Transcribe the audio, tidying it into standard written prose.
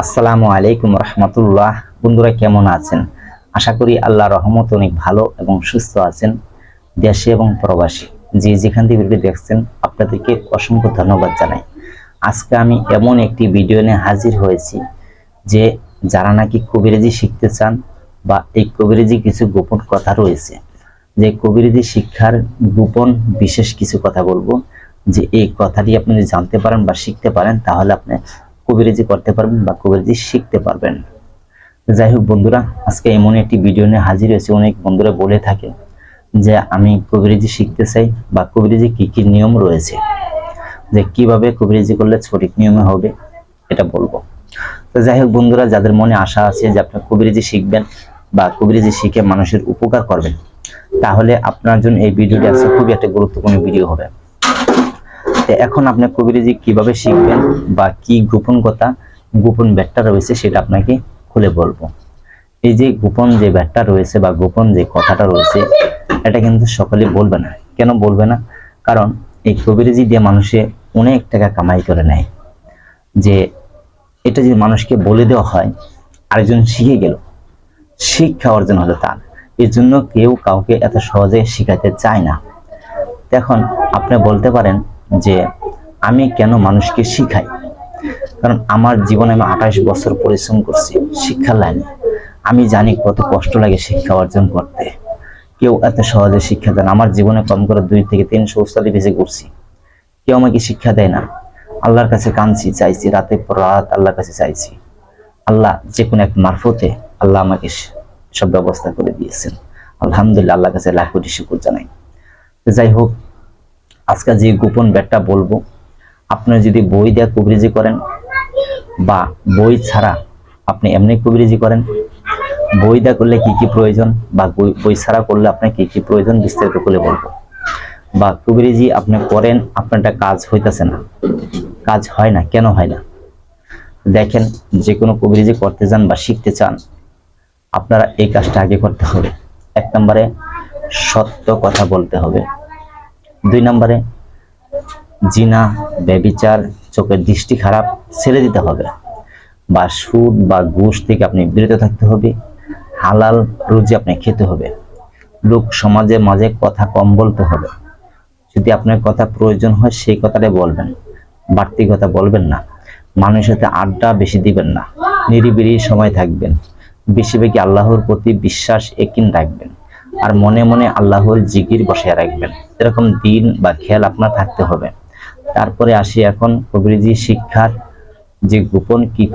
আসসালামু আলাইকুম রহমতুল্লাহ। বন্ধুরা কেমন আছেন? আশা করি আল্লাহর রহমতে অনেক ভালো এবং সুস্থ আছেন, দেশে এবং প্রবাসী। যে যেখান থেকে ভিডিও দেখছেন আপনাদেরকে অসংখ্য ধন্যবাদ জানাই। আজকে আমি এমন একটি ভিডিও নিয়ে হাজির হয়েছি যে যারা নাকি কবিরাজি শিখতে চান বা এই কবিরাজি কিছু গোপন কথা রয়েছে, যে কবিরাজি শিক্ষার গোপন বিশেষ কিছু কথা বলবো, যে এই কথাটি আপনি যদি জানতে পারেন বা শিখতে পারেন তাহলে আপনি কবিরাজি করতে পারবেন বা কবিরাজি শিখতে পারবেন। যাই হোক বন্ধুরা, আজকে এমন একটি ভিডিও নিয়ে হাজির হয়েছে। অনেক বন্ধুরা বলে থাকে যে আমি কবিরাজি শিখতে চাই বা কবিরাজি কি কি নিয়ম রয়েছে, যে কিভাবে কবিরাজি করলে সঠিক নিয়মে হবে, এটা বলবো। তো যাই হোক বন্ধুরা, যাদের মনে আশা আছে যে আপনি কবিরাজি শিখবেন বা কবিরাজি শিখে মানুষের উপকার করবেন, তাহলে আপনার জন্য এই ভিডিওটি আজকে খুবই একটা গুরুত্বপূর্ণ ভিডিও হবে। এখন আপনি কবিরাজি কিভাবে শিখবেন বা কি গোপন কথা, গোপন ব্যাটটা রয়েছে সেটা আপনাকে খুলে বলবো। এই যে গোপন যে ব্যাটটা রয়েছে বা গোপন যে কথাটা রয়েছে, এটা কিন্তু সকলে বলবে না। কেন বলবে না? কারণ এই কবিরাজি দিয়ে মানুষে অনেক টাকা কামাই করে নেয়। যে এটা যদি মানুষকে বলে দেওয়া হয়, আরেকজন শিখে গেল, শিক্ষা অর্জন হলো তার, এর জন্য কেউ কাউকে এত সহজে শিখাতে চায় না। এখন আপনি বলতে পারেন যে আমি কেন মানুষকে শিখাই? কারণ আমার জীবনে আমি 28 বছর পরিশ্রম করছি শিক্ষার লাইনে। আমি জানি কত কষ্ট লাগে শিক্ষা অর্জন করতে। কেউ এত সহজে শিক্ষা দেন, আমার জীবনে কম করে 2 থেকে 300 উস্তাদি বেঁচে করছি, কেউ আমাকে শিক্ষা দেয় না। আল্লাহর কাছে কাঁদছি, চাইছি, রাতের পর রাত আল্লাহর কাছে চাইছি। আল্লাহ যে কোনো এক মারফতে আল্লাহ আমাকে সব ব্যবস্থা করে দিয়েছেন। আলহামদুলিল্লাহ, আল্লাহর কাছে লাখ কোটি শুকর জানাই। যাই হোক, আজকে যে গোপন ব্যাটটা বলবো, আপনি যদি বই দিয়ে কবিরাজি করেন বা বই ছাড়া আপনি এমনি কবিরাজি করেন, বই দিয়ে করলে কি কি প্রয়োজন বা বই ছাড়া করলে আপনার কি কি প্রয়োজন বিস্তারিত করে বলবো। বা কবিরাজি আপনি করেন, আপনার একটা কাজ হইতেছে না, কাজ হয় না, কেন হয় না? দেখেন, যে কোনো কবিরাজি করতে যান বা শিখতে চান, আপনারা এই কাজটা আগে করতে হবে। 1 নম্বরে সত্য কথা বলতে হবে। 2 নম্বরে জিনা, ব্যভিচার, চোখের দৃষ্টি খারাপ ছেড়ে দিতে হবে, বা সুদ বা ঘুষ থেকে আপনি বিরত থাকতে হবে। হালাল রুজি আপনি খেতে হবে। লোক সমাজের মাঝে কথা কম বলতে হবে। যদি আপনার কথা প্রয়োজন হয় সেই কথাটাই বলবেন, বাড়তি কথা বলবেন না। মানুষের সাথে আড্ডা বেশি দিবেন না, নিরিবিলি সময় থাকবেন। বেশিরভাগই আল্লাহর প্রতি বিশ্বাস একিন রাখবেন, আর মনে মনে আল্লাহর জিকির বসায় রাখবেন। এরকম দিন বা খেয়াল আপনার থাকতে হবে। তারপরে আসি এখন কবিরাজি শিক্ষার যে গোপন কি কথা